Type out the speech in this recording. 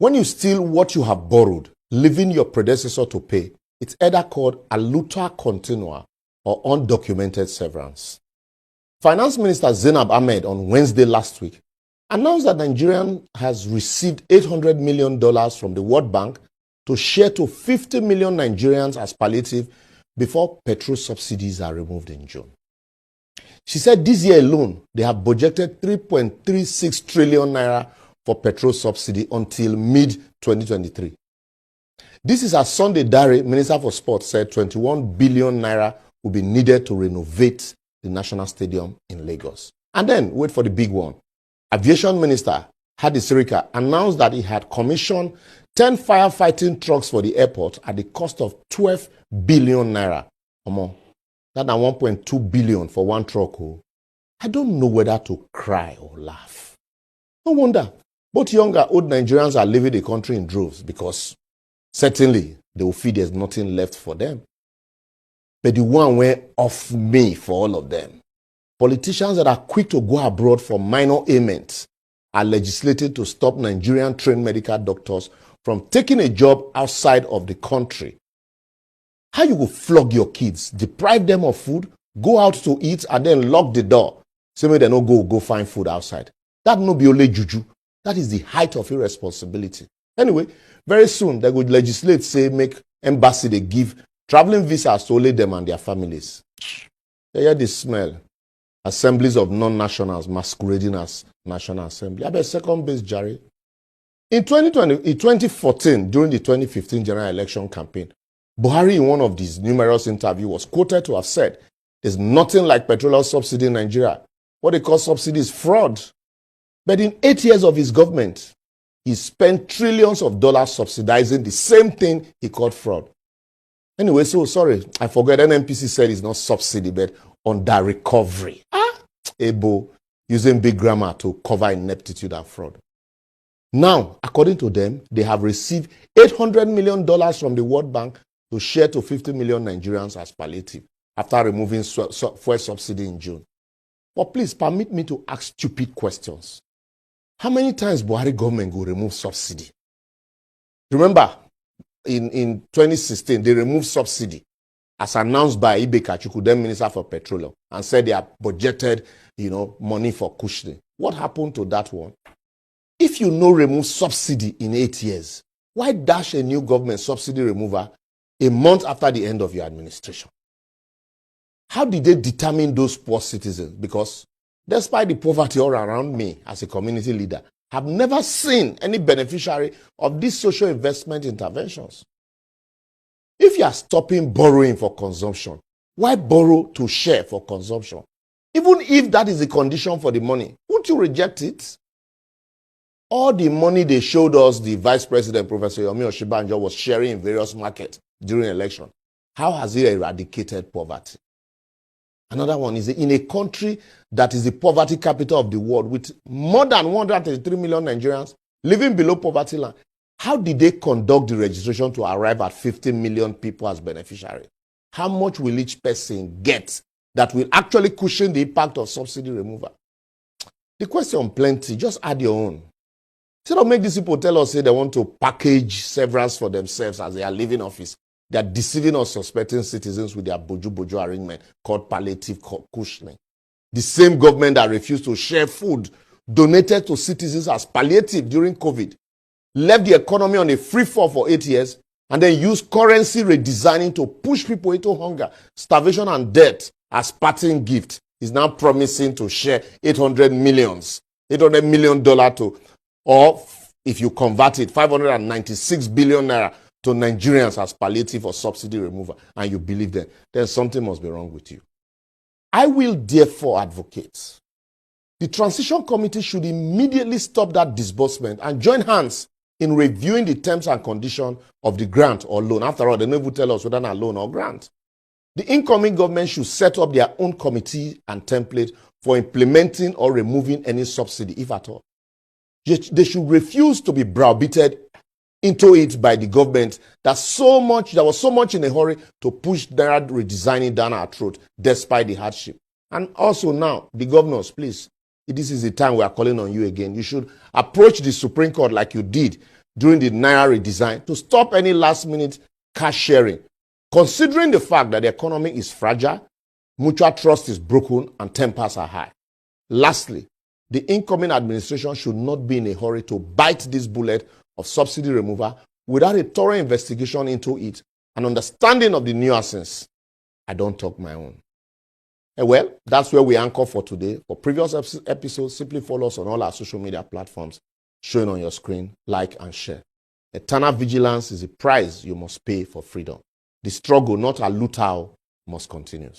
When you steal what you have borrowed, leaving your predecessor to pay, it's either called aluta continua or undocumented severance. Finance Minister Zainab Ahmed on Wednesday last week announced that Nigeria has received $800 million from the World Bank to share to 50 million Nigerians as palliative before petrol subsidies are removed in June. She said this year alone, they have budgeted 3.36 trillion naira for petrol subsidy until mid-2023. This is as Sunday Dare, Minister for Sport, said 21 billion naira will be needed to renovate the National Stadium in Lagos. And then, wait for the big one. Aviation Minister Hadi Sirika announced that he had commissioned 10 firefighting trucks for the airport at the cost of 12 billion naira. That's 1.2 billion for one truck. I don't know whether to cry or laugh. No wonder both young and old Nigerians are leaving the country in droves because certainly they will feel there's nothing left for them. But the one went off me for all of them. Politicians that are quick to go abroad for minor ailments are legislated to stop Nigerian trained medical doctors from taking a job outside of the country. How you will flog your kids, deprive them of food, go out to eat, and then lock the door. Say maybe they no go find food outside. That no be only juju. That is the height of irresponsibility. Anyway, very soon they would legislate, say, make embassy they give traveling visas to only them and their families. They hear the smell. Assemblies of non-nationals masquerading as National Assembly. I bet second base, Jerry. In 2014, during the 2015 general election campaign, Buhari, in one of these numerous interviews, was quoted to have said, "There's nothing like petroleum subsidy in Nigeria. What they call subsidy is fraud." But in 8 years of his government, he spent trillions of dollars subsidizing the same thing he called fraud. Anyway, so sorry, I forgot NNPC said it's not subsidy, but under recovery. Ebo, using big grammar to cover ineptitude and fraud. Now, according to them, they have received $800 million from the World Bank to share to 50 million Nigerians as palliative after removing fuel subsidy in June. But please permit me to ask stupid questions. How many times Buhari government will remove subsidy? Remember, in 2016, they removed subsidy as announced by Ibe Kachuku, then Minister for Petroleum, and said they have budgeted, money for cushioning. What happened to that one? If you remove subsidy in 8 years, why dash a new government subsidy remover a month after the end of your administration? How did they determine those poor citizens? Because despite the poverty all around me as a community leader, I've never seen any beneficiary of these social investment interventions. If you are stopping borrowing for consumption, why borrow to share for consumption? Even if that is the condition for the money, won't you reject it? All the money they showed us, the Vice President, Professor Yomi Oshibanjo, was sharing in various markets during election. How has it eradicated poverty? Another one is in a country that is the poverty capital of the world with more than 133 million Nigerians living below poverty line. How did they conduct the registration to arrive at 50 million people as beneficiaries? How much will each person get that will actually cushion the impact of subsidy removal? The question plenty, just add your own. Instead of make these people tell us they want to package severance for themselves as they are leaving office, they are deceiving or suspecting citizens with their bojo arrangement called palliative cushioning. The same government that refused to share food donated to citizens as palliative during COVID, left the economy on a free fall for 8 years, and then used currency redesigning to push people into hunger, starvation, and death as parting gift, is now promising to share $800 million to, or if you convert it, 596 billion naira to Nigerians as palliative or subsidy removal, and you believe them, then something must be wrong with you. I will therefore advocate the Transition Committee should immediately stop that disbursement and join hands in reviewing the terms and conditions of the grant or loan. After all, they never tell us whether it's a loan or grant. The incoming government should set up their own committee and template for implementing or removing any subsidy, if at all. They should refuse to be browbeated into it by the government that was so much in a hurry to push that redesigning down our throat despite the hardship. And also now, the governors, please, this is the time we are calling on you again. You should approach the Supreme Court like you did during the Naira redesign to stop any last-minute cash sharing, considering the fact that the economy is fragile, mutual trust is broken, and tempers are high. Lastly, the incoming administration should not be in a hurry to bite this bullet of subsidy removal without a thorough investigation into it and understanding of the nuances. I don't talk my own. Well, that's where we anchor for today. For previous episodes, simply follow us on all our social media platforms showing on your screen, like and share. Eternal vigilance is a price you must pay for freedom. The struggle, not a looter, must continue.